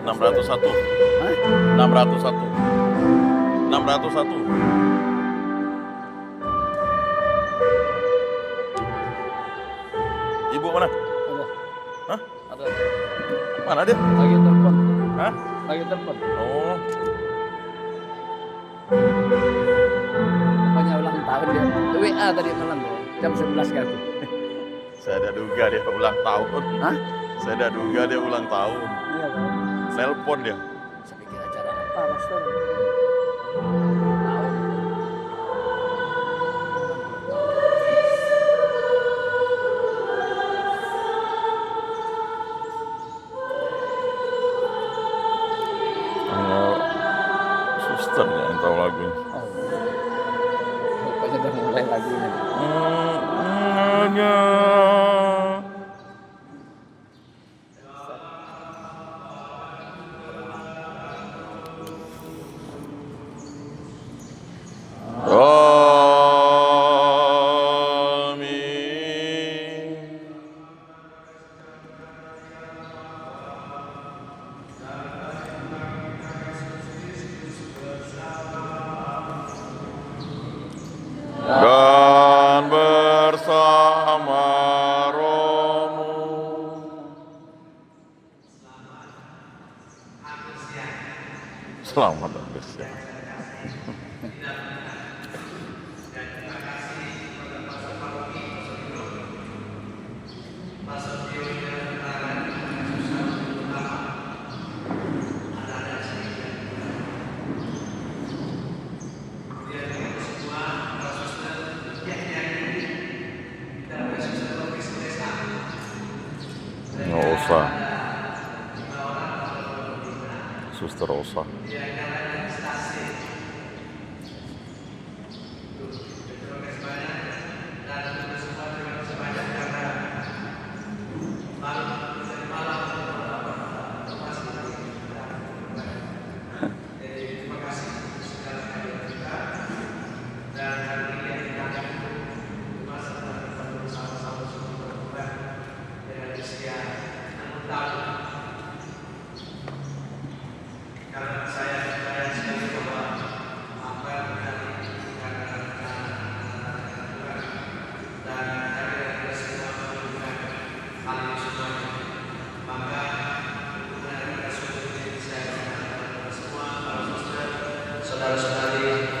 601. Hah? 601. 601. Ibu mana? Ada. Hah? Ada. Mana dia? Lagi telepon. Hah? Lagi telepon. Oh, Pokoknya ulang tahun dia. WA tadi malam tuh. Jam 11 kan. saya ada duga dia ulang tahun. Hah? Saya ada duga dia ulang tahun. Iya kan. Nelpon dia. Saya pikir acara apa, Pastor? Susternya yang tahu lagunya. Oh. Pokoknya udah mulai lagunya. Amin. Dan bersama rohmu. Selamat bersiap. Nggak usah. Suster usah.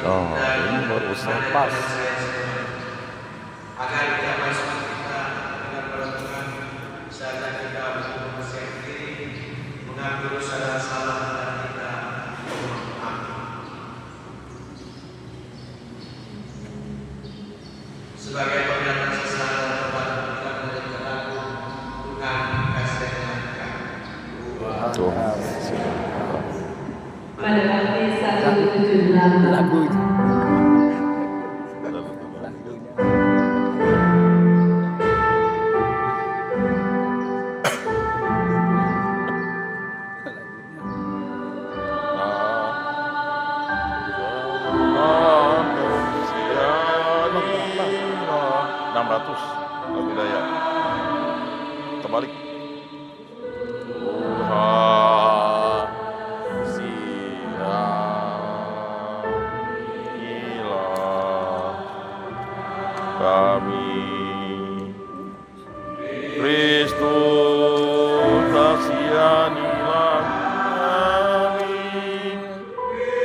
Oh, ini baru pas. Agar kita masuk kita dengan perlindungan saat kita mempersiapkan diri mengambil salah dan kita sebagai pernyataan sesat dan tobat kita menjadi lagu Tuhan kasih Tuhan. Tuhan. Pada bakti 178 Lagu itu. Lagu Dayak. Terbalik. Kami Kristus kasihanilah kami,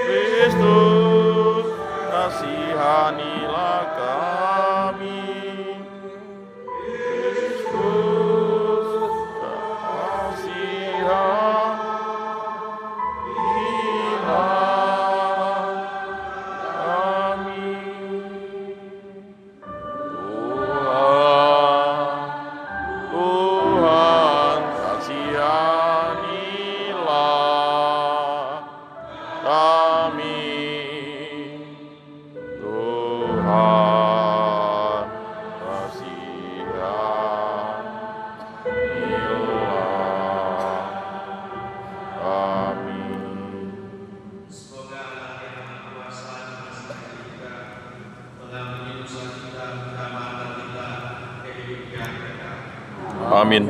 Kristus kasihanilah kami, Kristus kasihanilah kami. Tuhan kasihanilah kami, Tuhan kasihanilah kami. Semoga Allah yang Maha Kuasa mengasihi kita, mengampuni dosa kita, mengamalkan kita ke hidup yang kekal. Amin.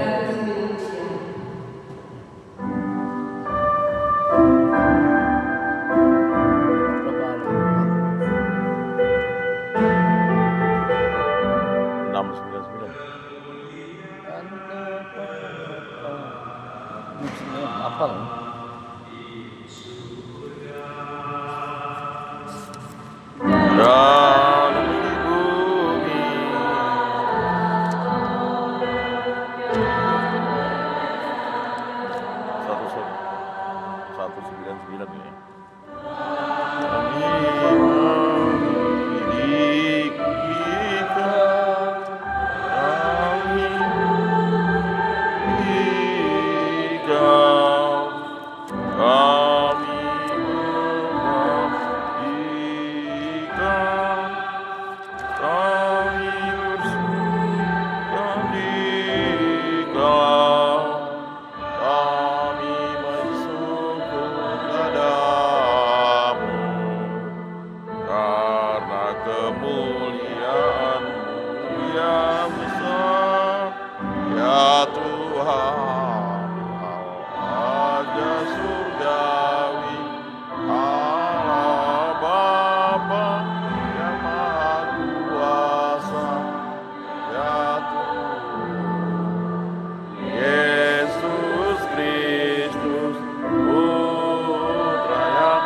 Apa? Dan di bumi satu sembilan sembilan ini. Kami mendidik kita, kami dikau, kami mengabdikan, kami bersuka dikau, kami bersyukur padamu karena kemuliaan-Mu yang besar, ya Tuhan, Raja surgawi, Allah Bapa yang Maha Kuasa, ya Tuhan Yesus Kristus, Putra yang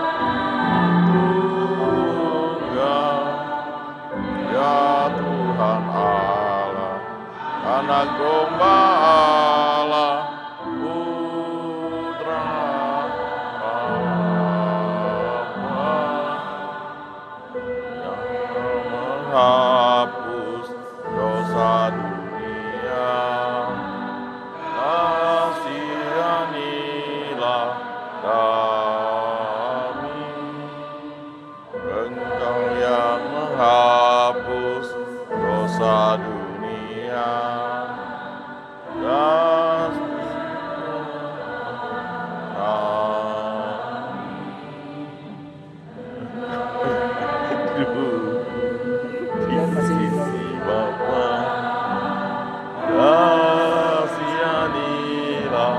tunggal, ya Tuhan Allah, Anak Domba Allah, Putra Allah, yang menghapus dosa dunia. Kasihanilah kami, Engkau yang menghapus dosa dunia. Kasih Bapa, kasihanilah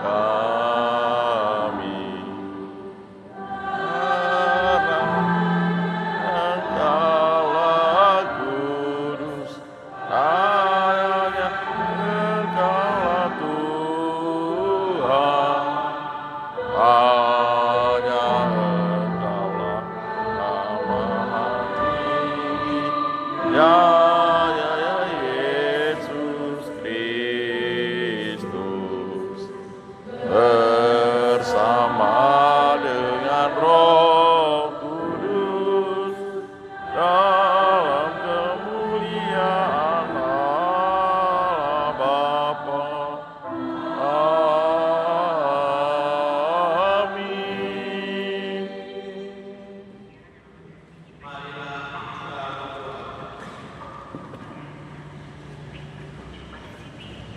kami, karena Engkaulah kudus, hanya Engkaulah Tuhan, hanya Engkaulah Maha Tinggi, ya Yesus Kristus, bersama dengan Roh Kudus, dalam kemuliaan Allah Bapa. Amin.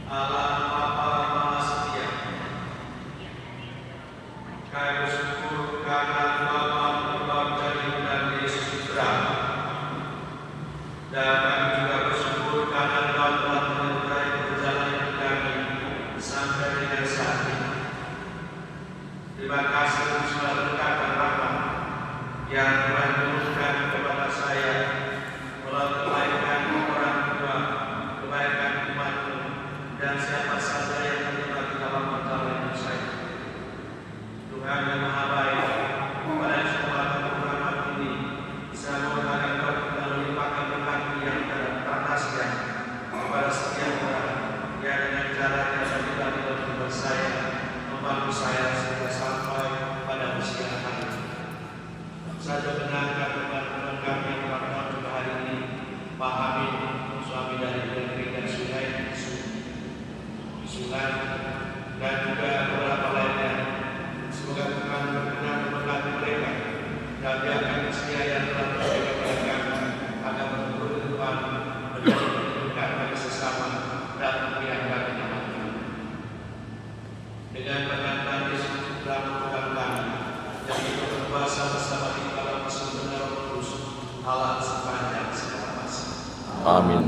Allah Bapa Maha Setia, kami bersyukur karena Bapa berubah dari dan Yesus berang, dan kami juga bersyukur karena Tuhan telah menyertai perjalanan kami sampai dengan saat ini. Terima kasih untuk segala berkat dan rahmat yang Tuhan berikan kepada saya melalui kebaikan orang tua, kebaikan umat-Mu, dan siapa saja yang terlibat di dalam perjalanan hidup saya. Tuhan yang Maha Baik, pada kesempatan rahmat ini saya mengatakan Kau telah melimpahkan berkat yang teratasnya kepada setiap orang yang dengan caranya terlibat di dalam hidup saya, membantu saya sehingga sampai pada usia hari. Saya benarkan teman-teman kami yang telah juga hari ini, Pak Amin, suami dari Negeri dan Sungai, dan juga beberapa lainnya. Semoga Tuhan berkenan memberkati mereka dan biarkan usia yang telah mereka berikan agar bertumbuh ke depan menjadi berkat bagi sesama dan memuliakan nama Tuhan. Dengan berkat Yesus dalam Tuhan kami yang itu berkuasa bersama di dalam sebenarnya Roh Kudus Allah sepanjang segala masa. Amin.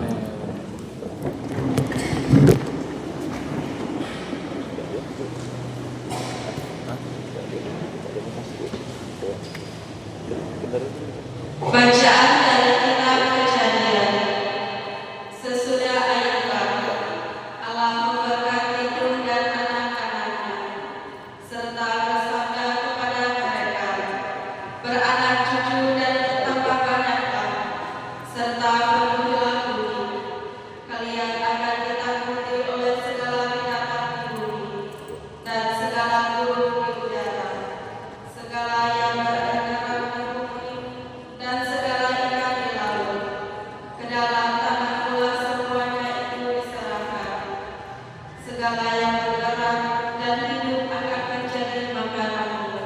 segala yang bergerak dan hidup akan menjadi makananmu.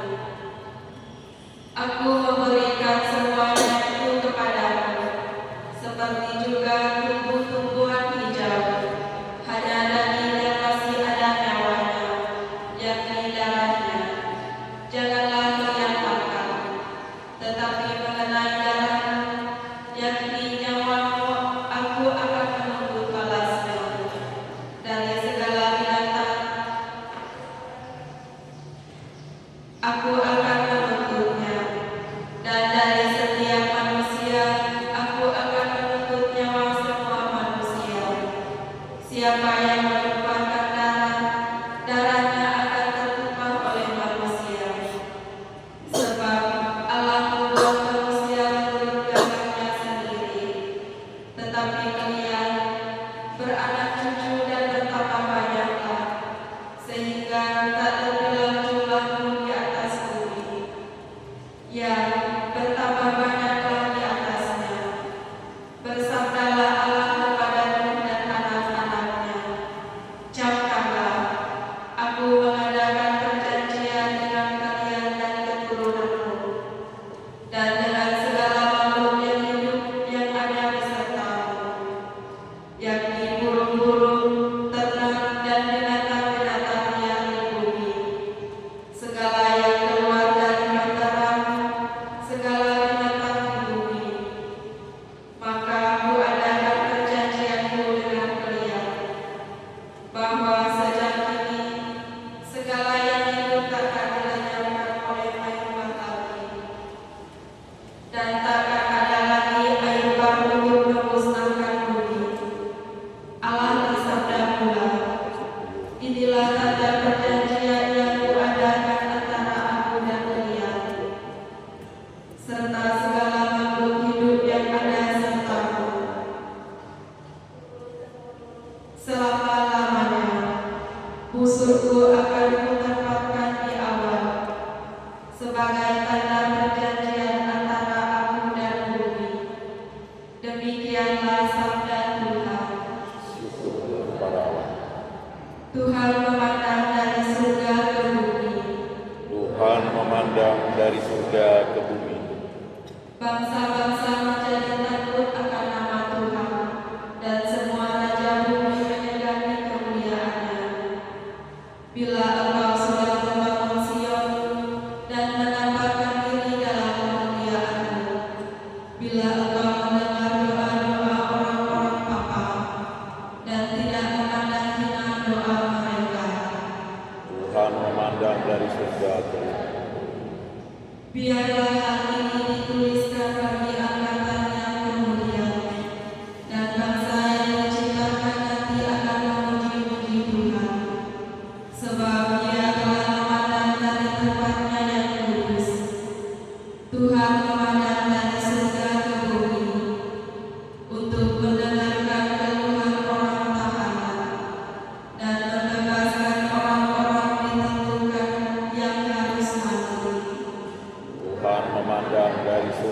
Aku memberikan semuanya itu kepadamu, seperti juga tumbuh-tumbuhan hijau, hanya daging yang masih ada nyawanya, yakni darahnya. Janganlah kalian makan, tetapi mengenai darahmu, yakni nyawamu, aku akan menunggu balasnya. Dari segala binatang, aku akan menuntutnya, dan dari setiap manusia, aku akan menuntut nyawa semua manusia. Siapa yang menumpahkan darah, darahnya akan tertumpah oleh manusia. Sebab Allah membuat manusia menurut gambarnya sendiri. Tetapi kalian beranak cucu dan bertambah banyaklah, sehingga tak terbilang jumlahmu di atas bumi. Ya, bertambah banyaklah di atasnya. Bersabdalah Allah kepada Nuh dan anak-anaknya, camkanlah, aku mengadakan perjanjian dengan kalian dan keturunanmu, dan dengan segala makhluk yang hidup yang ada besertamu, yakni burung-burung, ternak, dan binatang-binatang yang di bumi, segala yang keluar dari matamu, segala binatang di bumi. Maka aku adakan perjanjianku dengan kalian, bahwa sejak ini segala yang hidup takkan dilenyapkan oleh air bah lagi, dan takkan ada lagi air bah untuk memusnahkan bumi. Allah bersabda pula, inilah tanda perjanjian yang kuadakan antara aku dan kalian, serta segala makhluk hidup yang ada sertamu. Selama-lamanya, busurku akan kutempatkan di awal, sebagai tanda perjanjian antara aku dan bumi. Demikianlah sabda Tuhan. Syukur kepada Allah. Tuhan memandang dari surga ke bumi. Tuhan memandang dari surga ke bumi. Bangsa-bangsa menjadi takut akan nama Tuhan, dan semua raja bumi menyegani kemuliaannya. Bila engkau sudah membangun Sion dan menampakkan diri dalam kemuliaanmu, bila engkau mendengar doa-doa orang-orang papa dan tidak memandang hina doa mereka, Tuhan memandang dari surga ke bumi. biarlah hal ini dituliskan bagi angkatan yang kemudian, dan bangsa yang diciptakan nanti akan memuji-muji Tuhan, sebab Dia telah memandang dari tempatnya yang kudus. Tuhan memandang dari surga ke bumi, untuk mendengarkan keluhan orang tahanan, dan membebaskan orang-orang ditentukan yang harus mati. Tuhan memandang dari surga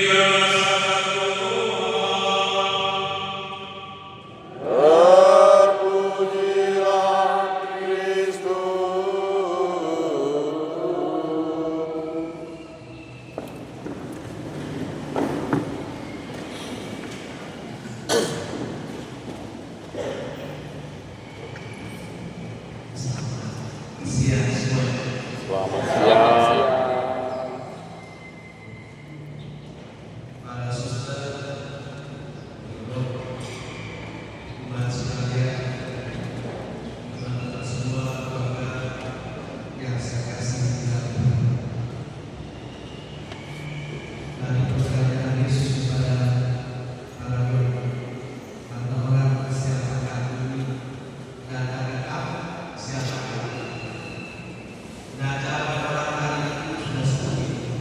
Selamat siang. Para suster, umat sekalian, teman-teman semua, keluarga yang saya kasih di dalam. Dari perkataan Yesus kepada para murid, karena orang siapa kami dan ada kamu siapa kami. Nah, jawaban orang tadi itu sudah seperti itu.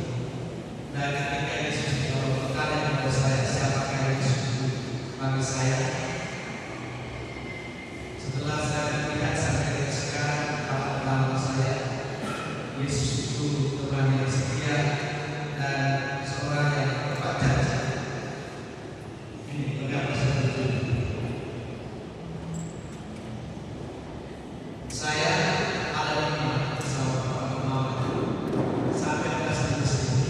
Dan ketika Yesus bertanya kepada saya, siapakah Yesus bagi saya? Setelah saya melihat sampai sekarang dalam pengalaman saya, Yesus itu teman yang setia dan seorang yang tepat janji. Ini mengapa saya berjudi. Saya ada di mana bersama Bapak Muhammad sampai belas di sini.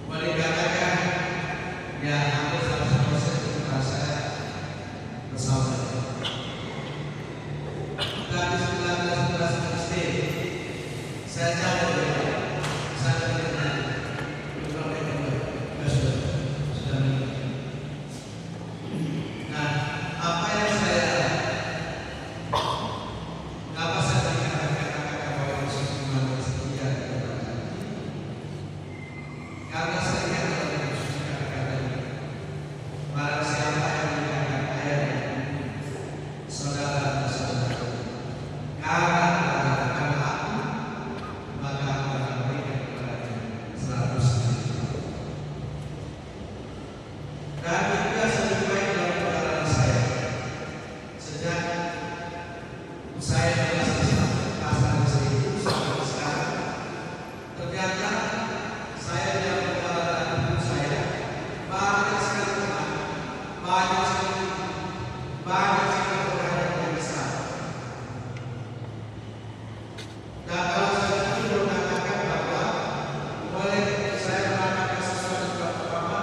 Boleh dikatakan ya hampir 100% kita saya bersama. Dari 19 SD saya jauh dari saya mengenal sudah menikah. Nah, apa yang saya kenapa saya katakan bahwa Yesus memang setia kepada kami? Karena saya ingat dalam Yesus kata-kata ini, barang siapa yang meninggalkan ayah dan ibu, saudara dan saudara, karena mengatakan aku, maka aku akan berikan kepadanya 100 kali. Dan itu yang saya baik dalam pengalaman saya. Sejak saya berhasil pasal itu sampai sekarang, ternyata saya dalam pengalaman hidup saya banyak sekali teman, banyak sekali orang yang besar. Dan kalau saya itu mengatakan bahwa boleh saya mengatakan sesuatu yang pertama,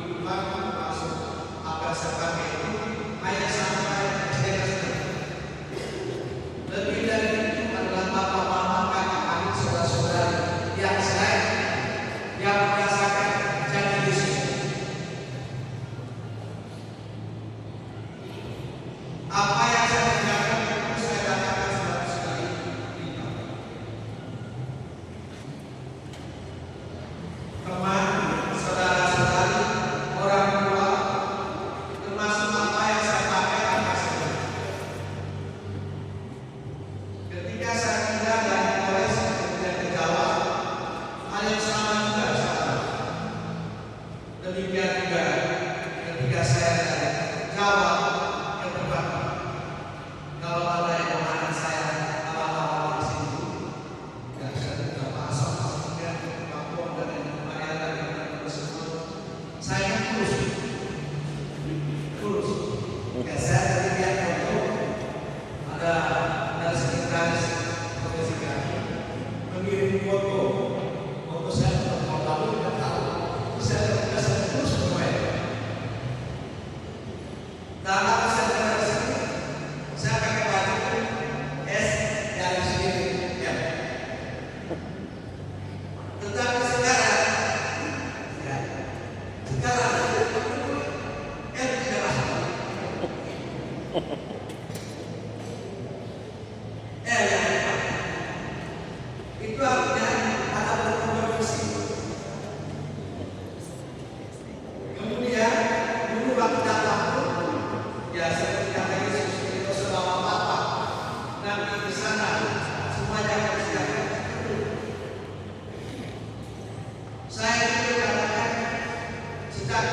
hidup aku masuk apa saya pakai itu hanya sampai SD kelas 3. Lebih dari itu adalah bapak mama kakak adik saudara-saudari yang selain yang merasakan janji Yesus. Apa yang saya kerjakan itu saya katakan 100 kali lipat. Teman, saudara-saudari, orang tua, termasuk apa yang saya pakai apa saja. Ketika saya pindah dari Polres kemudian ke Jawa, hal yang sama juga sama. Demikian juga ketika saya dari Jawa ke Batam. Kalau ada yang mengatakan saya awal-awal di sini, ya saya tidak masuk kemudian ke Papua dan yang lumayan lagi tersebut. Saya terus. Ya saya tadi lihat foto ada dari sekretaris profesi kami mengirim foto saya tahun lalu tidak tahu saya terus bermain. Dan apa saya dari sini saya pakai baju S dari sini ya. Tetapi sekarang ya, sekarang tidak masuk. Ya, itu artinya ada berkonversi. Kemudian dulu waktu datang ya seperti kata Yesus itu selama Bapa nanti di sana semuanya persiapan. Saya juga katakan sejak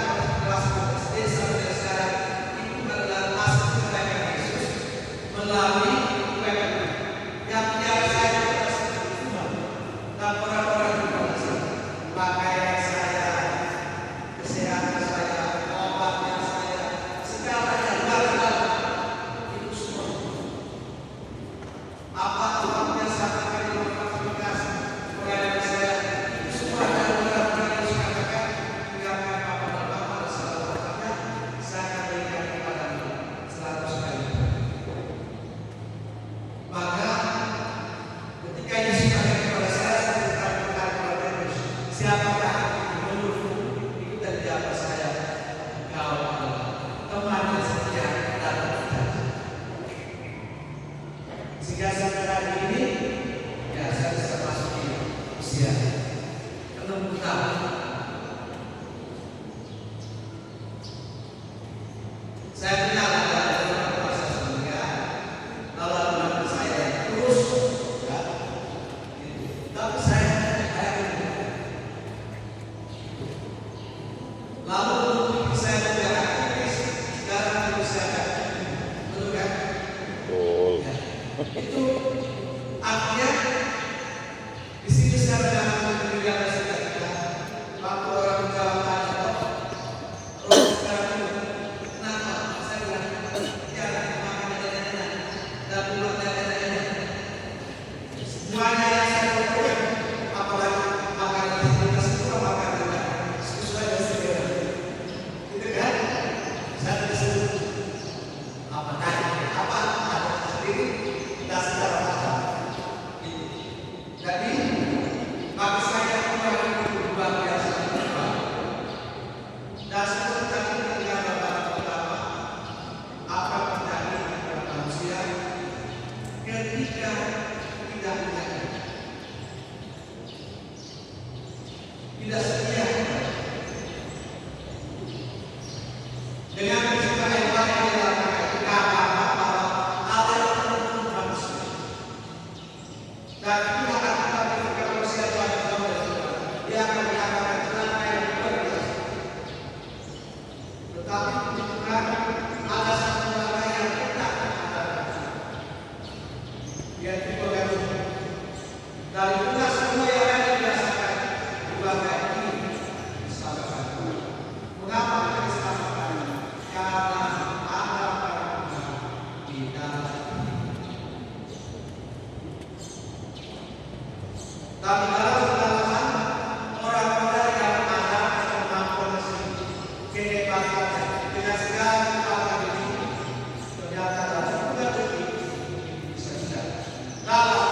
kelas SD sampai sekarang itu adalah hasil kebaikan Yesus melalui kebaikan yang saya Saya kenal ada proses pernikahan, lalu saya terus, ya, tapi saya lalu saya bergerak, sekarang saya betul kan? Betul. Itu artinya di sini saya dalam meninggalkan cita-cita waktu orang menjawab tanya, terus sekarang itu kenapa? Saya bilang ya makan enak dan pulang enak. Semuanya yang saya lakukan, apalagi makanan kita semua makan enak sesuai dengan selera, gitu kan? Saya disuruh apa ada sendiri kita secara apa. Jadi bagi saya itu luar biasa. Dan seperti tadi ketika Bapak pertama, apa terjadi kepada manusia ketika tidak menyadari, tidak setia dengan kesukaan yang baik yang dilakukan karena Allah yang menuntut manusia. Dan itu akan tetapi ketika manusia jauh dari Tuhan, dia akan mendapatkan celaka yang luar biasa. Tetapi puji Tuhan, ada satu celaka yang tidak ada, yaitu bagaimana dari tugas semua yang ada dirasakan keluarga ini diselamatkan. Mengapa kita diselamatkan? Karena ada para Tuhan di dalam dan di dalam kedatangan orang-orang yang ada kemampuan kehebatannya dengan segala kekuatan ini ternyata dalam juga bisa tidak dalam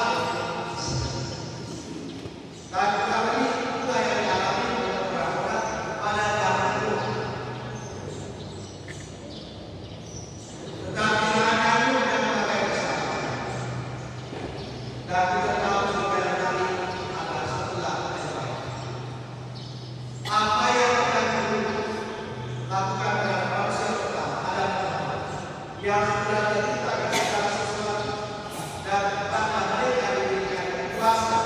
dan pertama ini itulah yang dialami oleh orang-orang pada zaman itu. Tetapi dengan kami yang memakai kesalahan dan kita tahu supaya kami akan setelah kesalahan. Apa yang akan dilakukan oleh manusia pertama adalah yang sudah diciptakan segala sesuatu dan pada mereka diberikan kuasa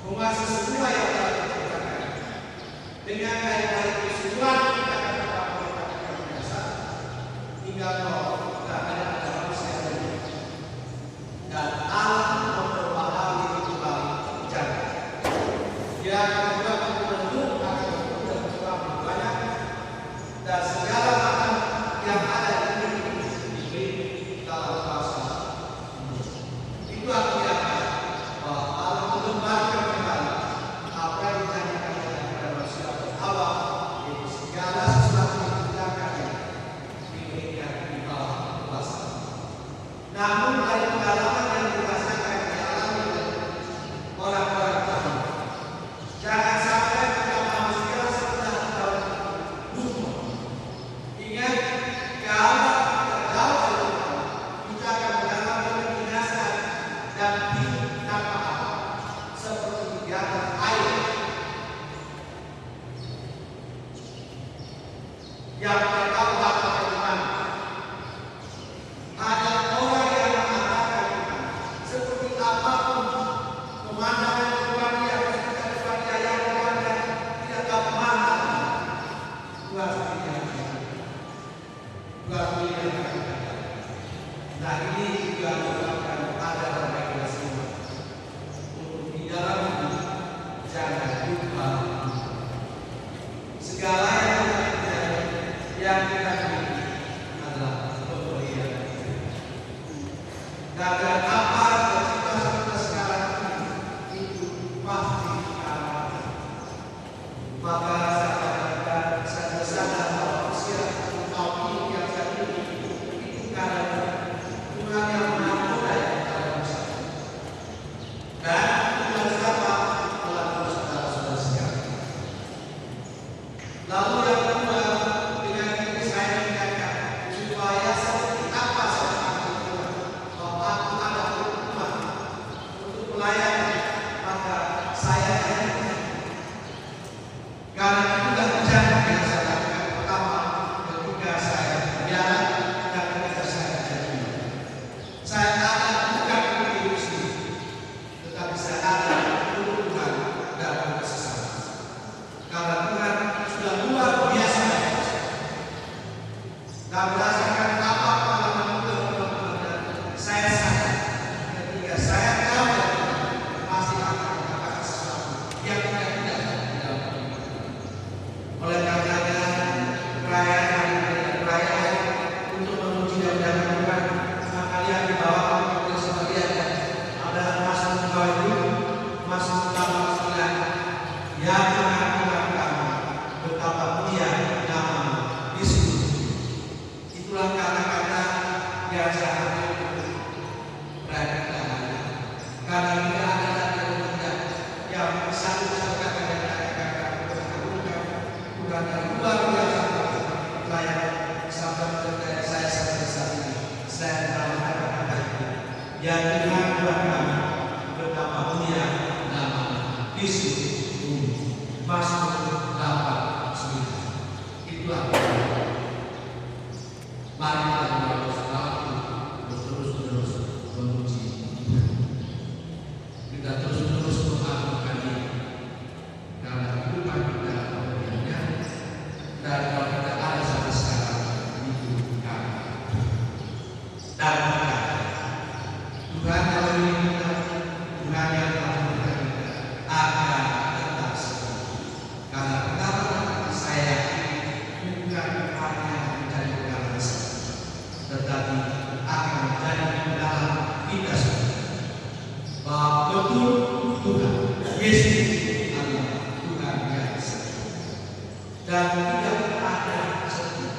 menguasai semua yang telah diciptakan dengan baik-baik keseluruhan kita akan melakukan biasa hingga tidak ada manusia lagi. Dan Allah memperbaharui kembali jaga. Dia akan juga membentuk akan berkembang banyak dan segala macam yang ada di dunia ini dalam kuasa. Itu artinya bahwa Allah mengembalikan kembali apa yang dijanjikan kepada manusia awal, yaitu segala sesuatu yang diciptakan diberikan di bawah kuasa. Namun dari pengalaman yang dirasakan dialami orang-orang tadi, jangan sampai kita manusia setelah tahun lupa. Ingat, kalau kita jauh dari Tuhan, kita akan mengalami kebinasaan dan hidup tanpa apa, seperti di atas air. Yang kita tahu bahwa bagaimana ada orang yang mengatakan Tuhan seperti apapun pemandangan Tuhan yang ketika Tuhan yang Tuhan dan tidak tahu kemana Tuhan sendiri Tuhan pilihan. Nah ini juga merupakan ada pada kita semua untuk di dalam hidup jangan lupa segala yang kita terjadi yang kita miliki adalah pemberian. Dan apa situasi kita sekarang ini itu pasti akan. Maka saya katakan saya sadar bahwa usia tahun yang saya miliki itu karena Tuhan yang mengampuni dalam usaha. Dan Tuhan siapa melalui saudara-saudara sekalian. Lalu yang kedua, dengan ini saya mengingatkan supaya seperti apa saya akan Tuhan bahwa aku ada hukuman untuk melayani, maka saya Ya Tuhan Tuhan kami, betapa mulia nama-Mu di seluruh dunia. Itulah kata-kata yang saya ambil dari perhatian. Karena tidak ada lagi yang satu-satunya kata-kata Tuhan yang luar biasa pelayanan sampai menjadi saya sampai saat ini. Saya mengalami kata-kata itu. Ya Tuhan Tuhan kami, betapa mulia nama-Mu di seluruh dunia. Mazmur 8:9. Itulah. Mari kita terus-menerus memuji Tuhan. Kita terus-menerus mengagungkan Dia. Karena kehidupan kita pemberiannya, dan kalau kita ada sampai sekarang hidup kami. Dan Tuhan yang melindungi kita, Tuhan yang telah memberikan kita akan tetap setia. Karena pertama saya bukan hanya menjadi pegangan saya, tetapi akan menjadi pegangan kita semua. Bahwa betul Tuhan Yesus adalah Tuhan yang setia dan tidak ada setia,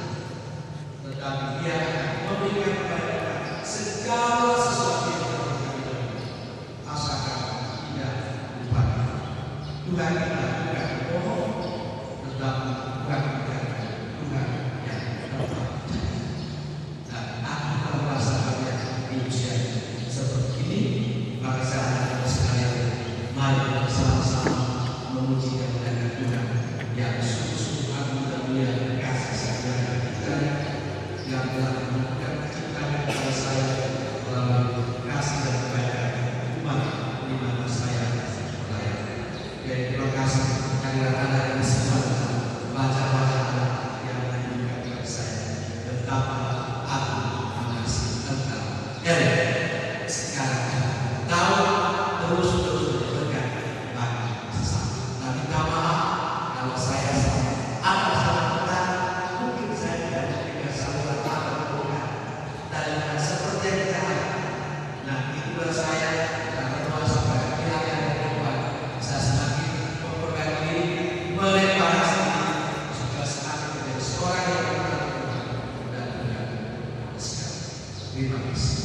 tetapi Dia akan memberikan kepada kita segala sesuatu yang kita berikan, asalkan tidak lupa. Tuhan kita bukan bohong, tetapi Tuhan kita Tuhan yang tetap percaya. Dan aku telah merasakannya di usia seperti ini. Maka saya sekalian, mari bersama-sama memuji dan memuliakan Tuhan yang sungguh-sungguh agung dan mulia kasih sayang kita, yang telah memberikan ciptaan kepada saya melalui kasih dan kebaikan umat di mana saya melayani. Terima kasih karena Anda yang bisa baca-baca yang menunjukkan kepada saya betapa aku mengasihi Engkau. Sekarang tahu terus berkat bagi sesama. Tapi minta maaf kalau saya salah. Ada salah benar, mungkin saya tidak memberikan saluran atau bukan. Dan seperti yang kita lihat. Nah, itulah saya karena doa sampai pihak yang berbuat. Saya semakin memperbaiki diri, melepas diri, supaya semakin menjadi seorang yang benar dan benar sekali. Terima kasih.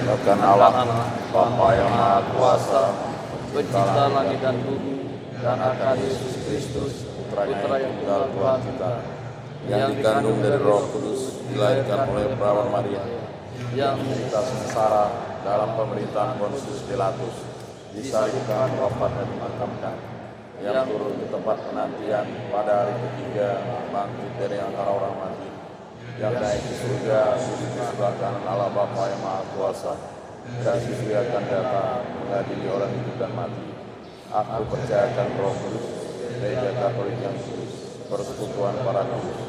Bahkan Allah Bapa yang Maha Kuasa, Pencipta langit dan bumi, dan akan Yesus Kristus, Putra yang tunggal Tuhan kita, yang dikandung dari Roh Kudus, dilahirkan oleh perawan Maria, yang menderita sengsara dalam pemerintahan Pontius Pilatus, disalibkan, wafat dan dimakamkan, yang turun ke tempat penantian pada hari ketiga, bangkit dari antara orang mati, yang naik ke surga, duduk di sebelah kanan Allah Bapa yang Maha Kuasa, dan sesuai akan datang mengadili orang hidup dan mati. Aku percayakan Roh Kudus, Gereja Katolik yang kudus, persekutuan para kudus,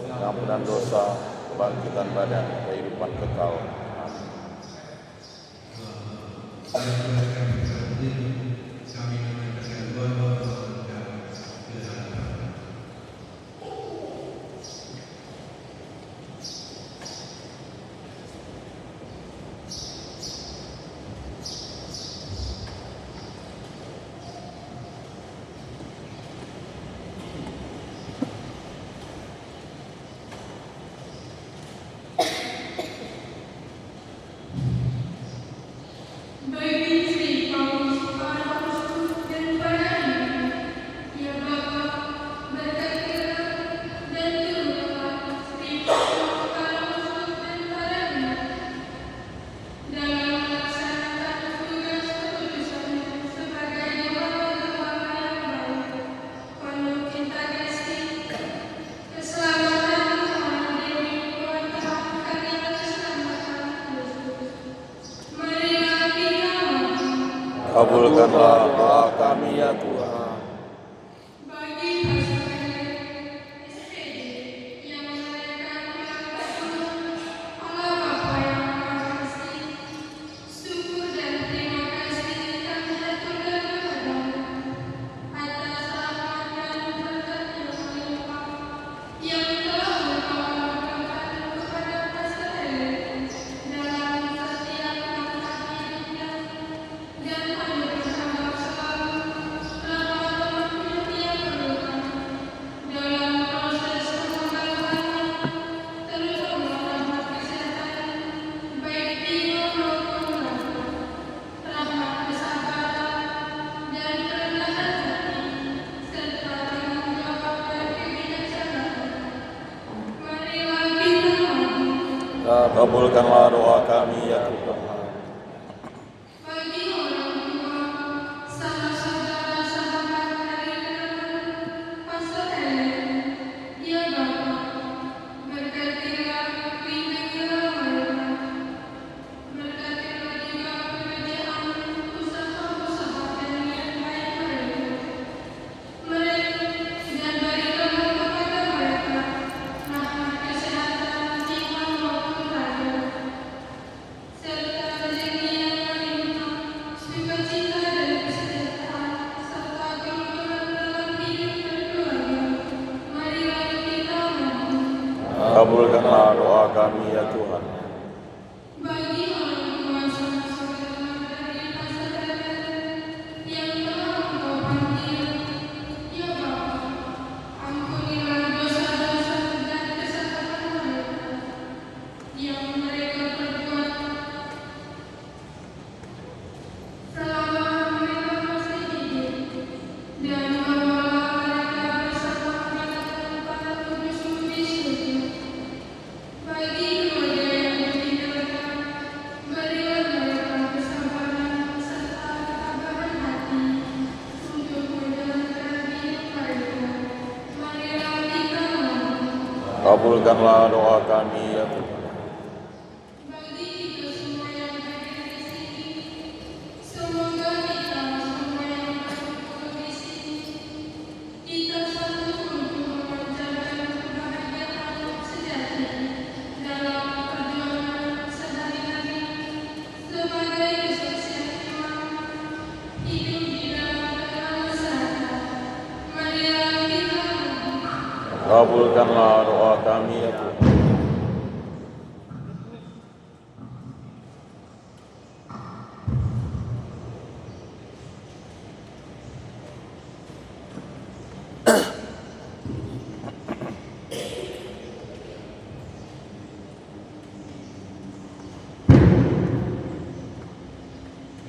pengampunan dosa, kebangkitan badan, kehidupan kekal. Kabulkanlah doa kami ya Tuhan. Kabulkanlah doa kami ya Tuhan. Bagi orang tua, salah saudara sahabat dari Pastor Helen, ya Bapa, berkatilah pimpinlah mereka, berkatilah juga pekerjaan usaha-usaha yang baik mereka, dan berikanlah kepada mereka rahmat kesehatan jiwa maupun raga, serta rezeki yang melimpah, sukacita dan kesejahteraan, serta kemudahan dalam hidup berkeluarga. Marilah kita memohon. Kabulkanlah doa kami ya Tuhan. Bagi orang tua sanak saudara dari Pastor Helen yang telah Engkau panggil, ya Bapa, ampunilah dosa-dosa dan kesalahan mereka yang mereka perbuat selama mereka masih hidup, dan bawalah mereka bersama dengan para kudus-kudus surga. Bagi keluarga yang ditinggalkan, berilah mereka kesabaran serta ketabahan hati untuk menjalankan hidup mereka. Marilah kita memohon. Kabulkanlah doa kami ya Tuhan. Bagi kita semua yang hadir di sini, semoga kita semua yang berkumpul di sini, kita satu untuk memancarkan kebahagiaan sejati dalam perjuangan sehari-hari sebagai kesaksian iman hidup di dalam tengah masyarakat. Marilah kita memohon. Kabulkanlah doa kami ya Tuhan.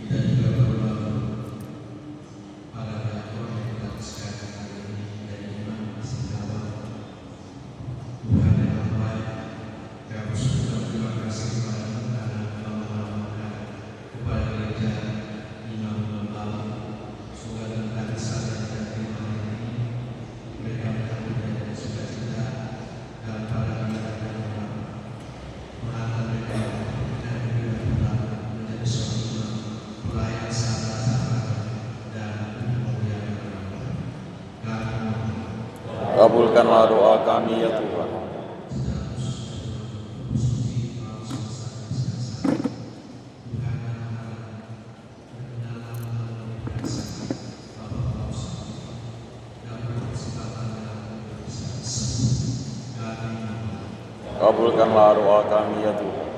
Kita juga berdoa para dakwah yang kita sekalian hari ini dan iman masih dalam Tuhan yang baik. Kami sudah terima kasih kepada karena telah mengamalkan kepada gereja Imam Lalu. Semoga dengan karisan yang kita terima hari ini mereka menjadi sukacita dalam para ibadah orang. Mengangkat mereka dan juga menjadi seorang pelayan sahabat-sahabat dan kemuliaan Allah. Kami Kabulkanlah doa kami ya Tuhan. Kabulkanlah doa kami ya Tuhan.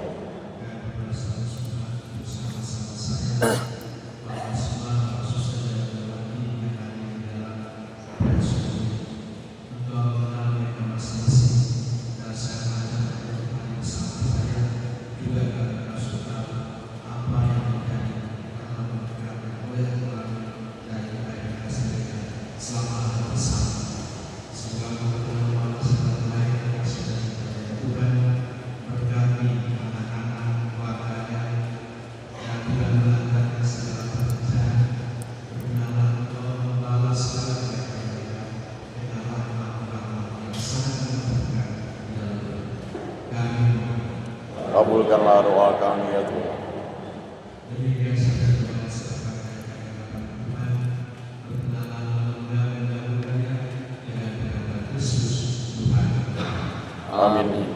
Kabulkanlah doa kami ya Tuhan. Amin.